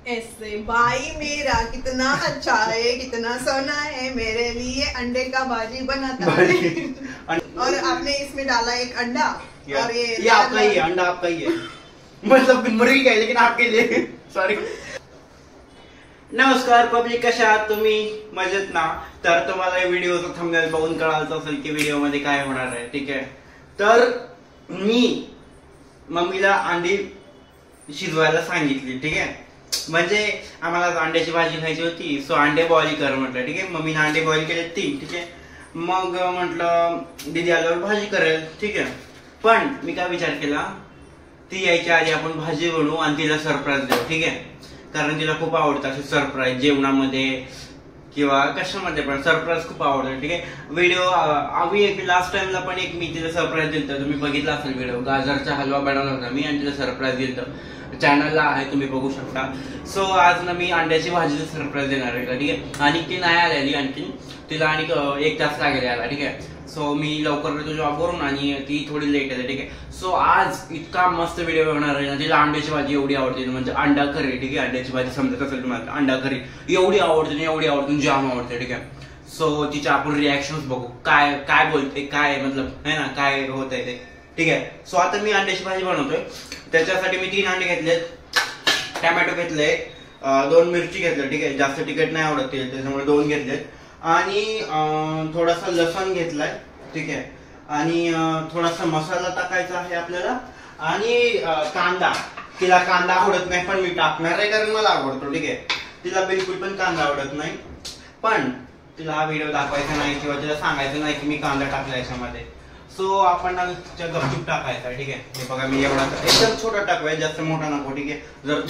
ऐसे भाई मेरा कितना अच्छा है, कितना सोना है, मेरे लिए अंडे का भाजी बनाता है। और आपने इसमें डाला एक अंडा और ये आपका ही है, अंडा आपका ही है। मतलब मुर्गी का है लेकिन आपके लिए। सॉरी। नमस्कार पब्लिक, कशा आहात तुम्ही? मजेत ना? तर तुम्हाला व्हिडिओचा थंबनेल बघून कळालं असेल की व्हिडिओ मध्ये काय होणार आहे, ठीक आहे? तर मी मम्मीला अंडी शिजवायला सांगितली, ठीक आहे? म्हणजे आम्हाला अंड्याची भाजी खायची होती, सो अंडे बॉईल कर म्हटलं, ठीक आहे? मम्मीने अंडे बॉईल केले 3, ठीक आहे? मग म्हटलं दीदी आल्यावर भाजी करेल, ठीक आहे? पण मी काय विचार केला, ती यायच्या आधी आपण भाजी बनवू आणि तिला सरप्राईज देऊ, ठीक आहे? कारण तिला खूप आवडतं असे सरप्राईज, जेवणामध्ये किंवा कशामध्ये पण सरप्राईज खूप आवडतं, ठीक आहे? व्हिडिओ आम्ही एक लास्ट टाइमला पण एक मी तिला सरप्राईज दिलता, तुम्ही बघितला असेल व्हिडिओ. गाजरचा हलवा बनवला होता मी आणि तिला सरप्राईज दिलता, चॅनलला आहे, तुम्ही बघू शकता. सो आज ना मी अंड्याची भाजीचं सरप्राईज देणार आहे, ठीक आहे? आणि ती नाही आलेली, आणखी तिला आणि 1 तास लागेल यायला, ठीक आहे? सो मी लवकर येतो जॉबवरून आणि ती थोडी लेट आहे, ठीक आहे? सो आज इतका मस्त व्हिडिओ होणार आहे ना. तिला अंड्याची भाजी एवढी आवडते, म्हणजे अंडा करी, ठीक आहे? अंड्याची भाजी समजत असेल तुम्हाला, अंडा करी एवढी आवडते, जाम आवडते, ठीक आहे? सो तिचे आपण रिॲक्शन्स बघू, काय काय बोलते, काय मतलब है ना, काय होत आहे ते, ठीक आहे? सो आता मी अंड्याची भाजी बनवतोय. त्याच्यासाठी मी 3 अंडे घेतलेत, टोमॅटो घेतले, 2 मिरची घेतल्या, ठीक आहे? जास्त तिखट नाही आवडत त्याच्यामुळे 2 घेतलेत आणि थोडासा लसूण घेतलाय, ठीक आहे? आणि थोडासा मसाला टाकायचा आहे आपल्याला आणि कांदा. तिला कांदा आवडत नाही पण मी टाकणार आहे कारण मला आवडतो, ठीक आहे? तिला बिलकुल पण कांदा आवडत नाही, पण तिला हा व्हिडिओ दाखवायचा नाही किंवा तिला सांगायचं नाही की मी कांदा टाकला याच्यामध्ये. सो आपण गपचूप टाकायचा, ठीक आहे? हे बघा मी एवढा एकदम छोटा टाकवाय, जास्त मोठा नको, ठीक आहे? जर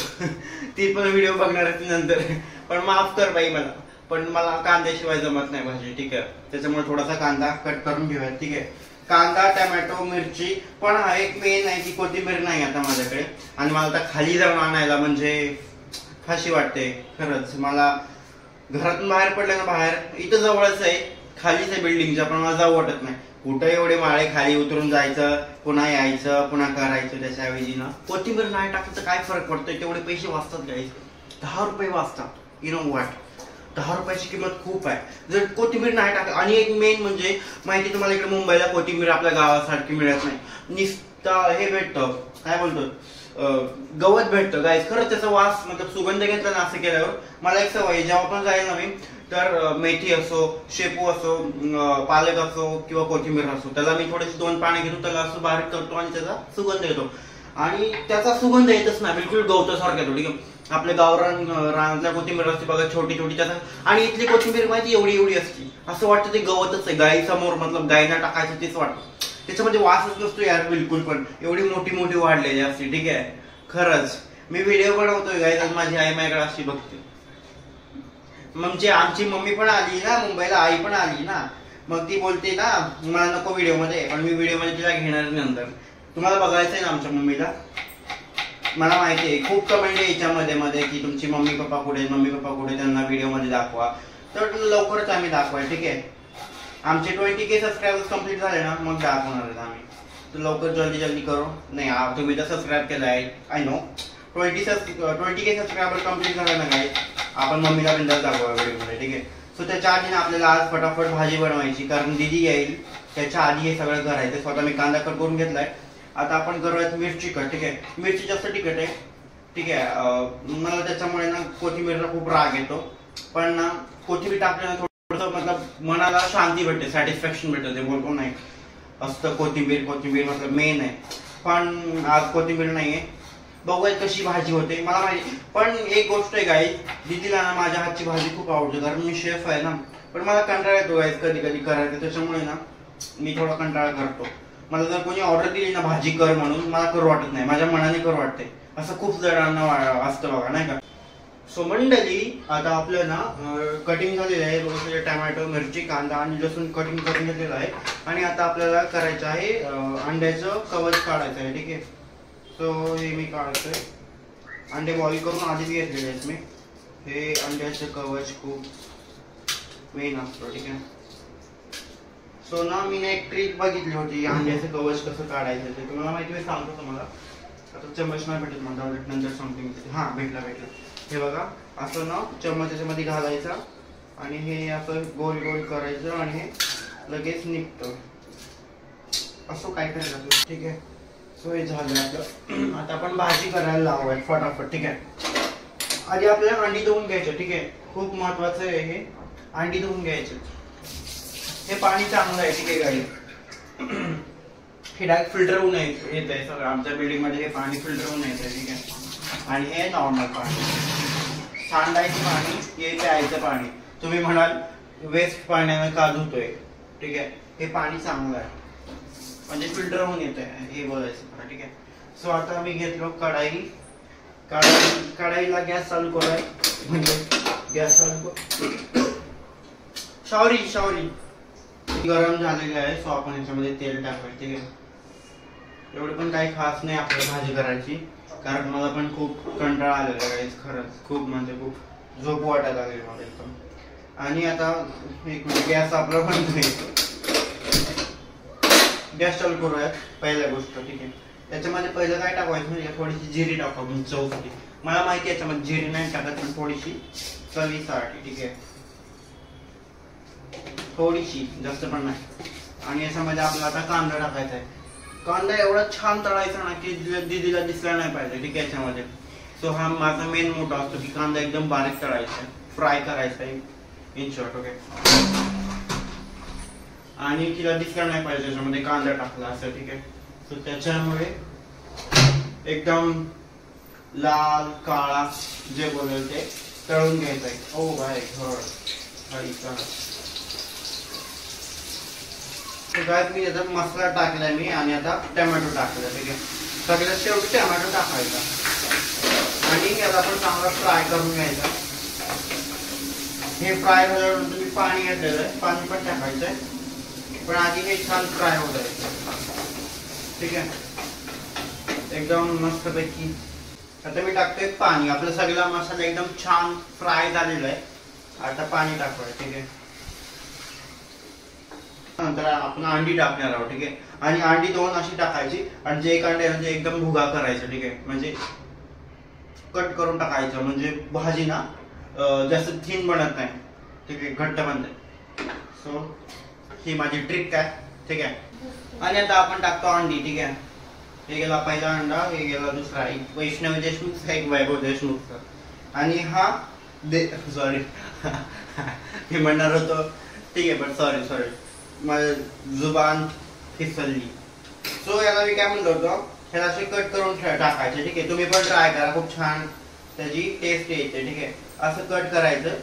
ती पण व्हिडिओ बघणार आहे नंतर, पण माफ कर बाई मला, पण मला कांद्याशिवाय जमत नाही भाजी, ठीक आहे? त्याच्यामुळे थोडासा कांदा कट करून घेऊया, ठीक आहे? कांदा, टोमॅटो, मिरची, पण हा एक मेन आहे की कोथिंबीर नाही आता माझ्याकडे आणि मला आता खाली जाऊन आणायला म्हणजे फाशी वाटते खरंच. मला घरातून बाहेर पडलं ना, बाहेर इथं जवळच आहे, खालीच आहे बिल्डिंगच्या, पण मला जाऊ वाटत नाही. कुठं एवढे माळे खाली उतरून जायचं, पुन्हा यायचं, पुन्हा करायचं. त्याच्याऐवजी ना कोथिंबीर नाही टाकायचं, काय फरक पडतोय? तेवढे पैसे वाचतात गाईस, 10 रुपये वाचतात. यु नो व्हॉट, 10 रुपयाची किंमत खूप आहे जर कोथिंबीर नाही टाकत. आणि एक मेन म्हणजे माहिती तुम्हाला, इकडे मुंबईला कोथिंबीर आपल्या गावासारखी मिळत नाही. नुसतं हे भेटतं, काय बोलतो, गवत भेटतं गाईस. खरंच त्याचा वास मतलब सुगंध घेतला ना असं केल्यावर. मला एक सवय, जेव्हा पण जाईल ना मी, तर मेथी असो, शेपू असो, पालक असो किंवा कोथिंबीर असो, त्याला मी थोडेसे 2 पाने घेतो, त्याला असं बारीक करतो आणि त्याचा सुगंध येतो. आणि त्याचा सुगंध येतच ना, बिलकुल गवतासारखा येतो, ठीक आहे? आपल्या गावरान रानातल्या कोथिंबीर असते बघा, छोटी छोटी, त्याचा. आणि इथली कोथिंबीर माहिती एवढी एवढी असते, असं वाटतं ते गवतच आहे. गाई समोर मतलब गायीला टाकायचं तेच वाटतं, त्याच्यामध्ये वासच नसतो यार बिलकुल, पण एवढी मोठी मोठी वाढलेली असते, ठीक आहे? खरंच मी व्हिडिओ बनवतोय गाईस, माझी आई माझ्याकडे अशी बघते. म्हणजे आमची मम्मी पण आली ना मुंबईला, आई पण आली ना, मग ती बोलते ना मला नको व्हिडिओ मध्ये, पण मी व्हिडिओ मध्ये तिला घेणार नंतर. तुम्हाला बघायचंय ना आमच्या मम्मीला? मला माहिती आहे खूप कमेंट आहे याच्यामध्ये मध्ये की तुमची मम्मी पप्पा कुठे, त्यांना व्हिडिओ मध्ये दाखवा. तर लवकरच आम्ही दाखवाय, ठीक आहे? आमचे 20K सबस्क्रायबर्स कम्प्लीट झाले ना, मग दाखवणार आहेत आम्ही. तर लवकर जल्दी करो. नाही तुम्ही तर सबस्क्राईब केलं आहे, I know. 20K subscriber complete झाला ना गाईस, आपण मम्मीला बिंदास दाखवा व्हिडिओमध्ये, ठीक आहे? सो त्याच्या आधी ना आपल्याला आज फटाफट भाजी बनवायची, कारण दीदी येईल त्याच्या आधी हे सगळं करायचं. स्वतः मी कांदा कट करून घेतलाय. आता आपण करूयात मिरची कट, ठीक आहे? मिरची जास्त तिखट आहे, ठीक आहे? मला त्याच्यामुळे ना कोथिंबीरला खूप राग येतो, पण ना कोथिंबीर टाकल्यानं थोडंसं मतलब मनाला शांती भेटते, सॅटिस्फॅक्शन भेटते. ते बोलतो नाही असतं कोथिंबीर मतलब मेन आहे, पण आज कोथिंबीर नाहीये. बघूयात कशी भाजी होते, मला माहिती. पण एक गोष्ट आहे गाईस, दीदीला ना माझ्या हातची भाजी खूप आवडते, कारण मी शेफ आहे ना. पण मला कंटाळा येतो गाईस कधी कधी करायचं, त्याच्यामुळे ना मी थोडा कंटाळा करतो. मला जर कोणी ऑर्डर दिली ना भाजी कर म्हणून, मला करू वाटत नाही, माझ्या मनाने करू वाटते. असं खूप जणांना असतं बघा, नाही का? सो मंडळी, आता आपलं ना कटिंग झालेलं आहे, रोज टोमॅटो, मिरची, कांदा आणि लसूण कटिंग करून घेतलेलं आहे. आणि आता आपल्याला करायचं आहे अंड्याचं कवच काढायचं आहे, ठीक आहे? सो हे मी काढतोय. अंडे बॉईल करून आधीच घेतलेले आहेत मी. हे अंड्याचं कवच खूप मेन असतं, ठीक आहे? सो ना मी एक ट्रिक बघितली होती अंड्याचं कवच कसं काढायचं ते, तुम्हाला माहिती, मी सांगतो तुम्हाला. आता चम्मच नाही भेटत मला, नंतर सांगते मी. हा भेटला. हे बघा असं ना चम्मच मध्ये घालायचा आणि हे असं गोल गोल करायचं आणि हे लगेच निघतं. असं काय करायचं. ठीक आहे. सो हे झालं आपलं. आता आपण भाजी करायला लावूया फटाफट. ठीक आहे. आधी आपल्याला अंडी धुवून घ्यायचं. ठीक आहे. खूप महत्वाचं आहे हे. अंडी धुवून घ्यायचं. हे पाणी चांगलं आहे. ठीक आहे गाडी. हे डायरेक्ट फिल्टर होऊन येत आहे सगळं. आमच्या बिल्डिंग मध्ये हे पाणी फिल्टर होऊन येत आहे. ठीक आहे. आणि हे नॉर्मल पाणी, सांडायचं पाणी, हे प्यायचं पाणी. तुम्ही म्हणाल वेस्ट पाण्याने का धुतोय. ठीक आहे. हे पाणी चांगलं आहे म्हणजे फिल्टर होऊन येत आहे हे बोलायचं मला. ठीक आहे. सो आता मी घेतलो कढाई. कढाईला गॅस चालू कराय म्हणजे गॅस चालू सॉरी गरम झालेले आहे. सो आपण याच्यामध्ये तेल टाकायचं. ठीक आहे. एवढं पण काही खास नाही आपल्याला भाजी करायची कारण मला पण खूप कंटाळा आलेला आहे खरंच. खूप म्हणजे खूप झोप वाटायला लागली मला एकदम. आणि आता एक मिनिट गॅस आपला बंद होईल. गॅस चालू करूयात पहिल्या गोष्ट. ठीक आहे. त्याच्यामध्ये पहिलं काय टाकायचं म्हणजे थोडीशी जिरी टाकावं चवसाठी. मला माहिती आहे याच्यामध्ये जिरी नाही टाकत पण थोडीशी चवीसाठी. ठीक आहे. थोडीशी जास्त पण नाही. आणि याच्यामध्ये आपल्याला आता कांदा टाकायचा आहे. कांदा एवढा छान तळायचा ना की दीदीला दिसला नाही पाहिजे. ठीक आहे. याच्यामध्ये सो हा माझा मेन मोठा असतो की कांदा एकदम बारीक तळायचा, फ्राय करायचा इन शॉर्ट. ओके. आणि तिला दिसला नाही पाहिजे त्याच्यामध्ये कांदा टाकला असं. ठीक आहे. सो त्याच्यामुळे एकदम लाल काळा जे बोलेल ते तळून घ्यायचं आहे. ओ भाई काय मी याचा मसाला टाकलाय मी आणि आता टोमॅटो टाकला. ठीक आहे. सगळ्यात शेवटी टोमॅटो टाकायचा आणि याला आपण चांगला फ्राय करून घ्यायचा. हे फ्राय झाल्यानंतर मी पाणी घेतलेलं आहे. पाणी पण टाकायचं आहे पण आधी हे छान फ्राय होत आहे. ठीक आहे. एकदम मस्त पैकी. आता मी टाकतोय पाणी. आपला सगळा मसाला एकदम छान फ्राय झालेला आहे. आता पाणी टाकूया. ठीक आहे. नंतर आपण अंडी टाकणार आहोत. ठीक आहे. आणि अंडी 2 अशी टाकायची आणि जे एक अंडे म्हणजे एकदम भुगा करायचं. ठीक आहे. म्हणजे कट करून टाकायचं म्हणजे भाजी ना जास्त थिन बनत नाही. ठीक आहे. घट्ट बनते. सो ही माझी ट्रिक आहे. ठीक आहे. आणि आता आपण टाकतो अंडी. ठीक आहे. हे गेला पहिला अंडा, हे गेला दुसरा. एक वैष्णवी देशमुखचा, एक वैभव देशमुखचा. आणि हा सॉरी मी म्हणणार होतो. ठीक आहे पण सॉरी माझी जुबान फिसलली. सो याला मी काय म्हणलो होतो ह्याला असे कट करून टाकायचे. ठीक आहे. तुम्ही पण ट्राय करा. खूप छान त्याची टेस्ट येते. ठीक आहे. असं कट करायचं.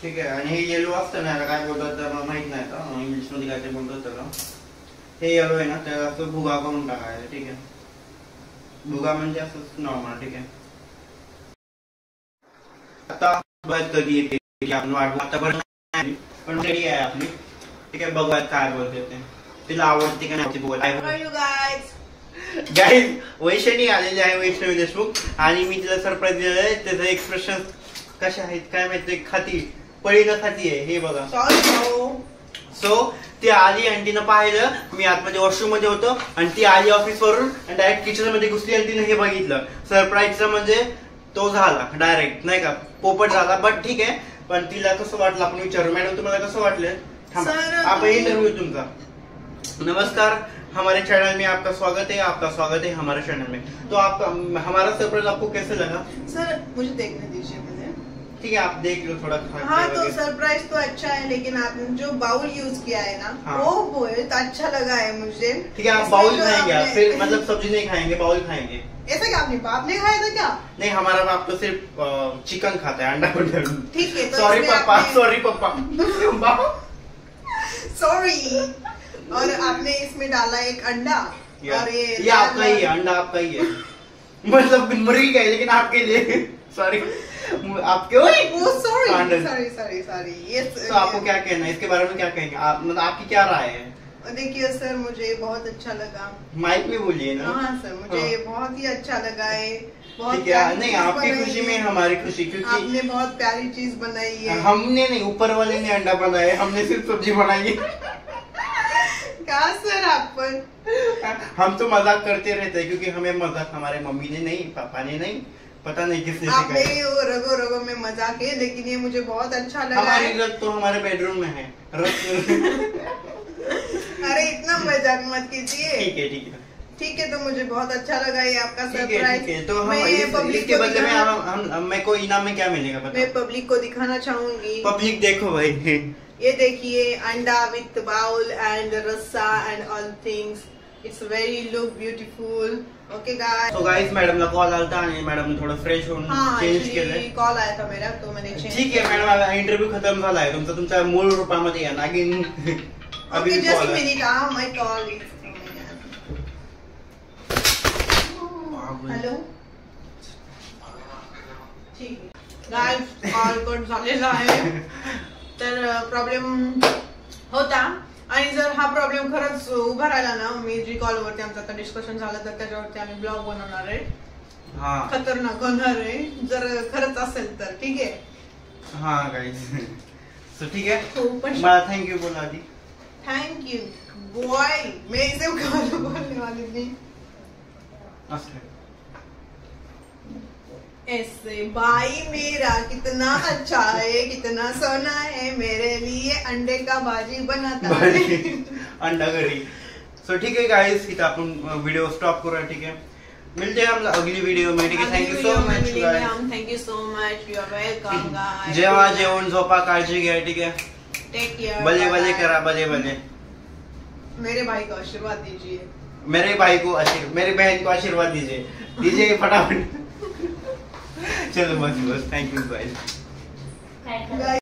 ठीक आहे. आणि हे येलो असतं ना काय बोलतात तर माहित नाही का इंग्लिश मध्ये काय ते बोलतात त्याला. हे येलो आहे ना त्याला असं भुगा करून टाकायचं. ठीक आहे. भुगा म्हणजे असं नॉर्मल. ठीक आहे. आता कधी येते आपण वाट आता पण रेडी आहे आपली. ठीक आहे. बघूयात काय बोलते ते. तिला आवडते का नाही बोलायला. गाईज वैष्णवी आलेली आहे, वैष्णवी देशमुख. आणि मी तिला सरप्राईज दिलेलं आहे. त्याचं एक्सप्रेशन कसे आहेत काय माहिती. खाती पळीनं खाती आहे हे बघा. सो ती आली आणि तिनं पाहिलं मी आतमध्ये वॉशरूम मध्ये होतो आणि ती आली ऑफिस वरून आणि डायरेक्ट किचन मध्ये घुसली आणि तिने हे बघितलं. सरप्राईजचा म्हणजे तो झाला डायरेक्ट नाही का पोपट झाला. बट ठीक आहे. पण तिला कसं वाटलं आपण विचारू. मॅडम तुम्हाला कसं वाटलं. आपण इंटरव्यू तुमचा. नमस्कार हमारे चैनल में आपका स्वागत है हमारे चैनल में. तो आपका हमारा सरप्राइज आपको कैसे लगा. सर मुझे देखने दीजिए मुझे. ठीक है आप देख लो थोड़ा. हाँ तो सरप्राइज तो अच्छा है लेकिन आपने जो बाउल यूज किया है ना हाँ. वो बहुत अच्छा लगा है मुझे. ठीक है. आप बाउल खाएंगे फिर मतलब सब्जी नहीं खाएंगे बाउल खाएंगे. ऐसा क्या आपने बाप ने खाया था क्या. नहीं हमारा बाप तो सिर्फ चिकन खाता है अंडा. ठीक है. सॉरी पापा. सॉरी. और आपने इसमें डाला एक अंडा और ये आपका ही है. अंडा आपका ही है. मतलब मुर्गी का है लेकिन आपके लिए. सॉरी आपके सॉरी. ये तो आपको क्या कहना है इसके बारे में. क्या कहेंगे आप मतलब आपकी क्या राय है. देखिए सर मुझे बहुत अच्छा लगा. माइक में बोलिए ना. हाँ सर मुझे बहुत ही अच्छा लगा है. ठीक है. नहीं आपकी खुशी में हमारी खुशी क्योंकि आपने बहुत प्यारी चीज बनाई है. हमने नहीं ऊपर वाले ने अंडा बनाया हमने सिर्फ सब्जी बनाई है. क्या सर आप हम तो मजाक करते रहते हैं क्योंकि हमें मजाक हमारे मम्मी ने नहीं पापा ने नहीं पता नहीं किसने आपने रगो रगो में मजाक है, लेकिन ये मुझे बहुत अच्छा लगा। हमारी रग तो हमारे बेडरूम में है। अरे इतना मजाक मत कीजिए। ठीक है ठीक है, तो मुझे बहुत अच्छा लगा ये आपका सरप्राइज। तो हम इसके बदले में हम मेरे को इनाम में क्या मिलेगा पता? मैं पब्लिक को दिखाना चाहूंगी। पब्लिक देखो भाई, ये देखिए, अंडा विथ बाउल एंड रस्सा end all things, it's very look beautiful. Okay guys, तो गाइस मॅडमला कॉल आलता आणि मॅडम थोडं फ्रेश होऊन चेंज केलंय। कॉल आया था मेरा, तो मैंने चेंज। ठीक है मॅडम, इंटरव्यू खत्म झालाय तुमचा, तुमच्या मूळ रूपामध्ये या नागिन। Okay just a minute, my call is hello. ठीक आहे गाइस, कॉल कट झालेला आहे। तर प्रॉब्लेम होता, आणि जर हा प्रॉब्लेम खरंच उभा राहिला ना, मी जी कॉलवरती आमचं आता डिस्कशन झालं तर त्याच्यावरती आम्ही ब्लॉग बनवणार आहे। खतरनाक होणार आहे जर खरंच असेल तर। ठीक आहे हा गाइस, सो ठीक है, पण मला थैंक यू बोला दी। थैंक यू बॉय, मैं इसे कॉल बोलने वाली थी ऐसे। भाई मेरा कितना अच्छा है, कितना सोना है, मेरे लिए अंडे का भाजी बनाता है। अंडा करी। सो ठीक है गाइस, इथं आपण व्हिडिओ स्टॉप करूया। ठीक है, मिलते हैं हम अगली वीडियो में। ठीक है, thank you so much guys. Thank you so much, you are welcome guys. जेवा जेवण झोपा, काळजी घ्या। ठीक है, टेक केयर, भले भले करा, भले भले। मेरे भाई को आशीर्वाद दीजिए, मेरे भाई को मेरी बहन को आशीर्वाद दीजिए, दीजिए फटाफट। चलो बस, थैंक यू गाइस।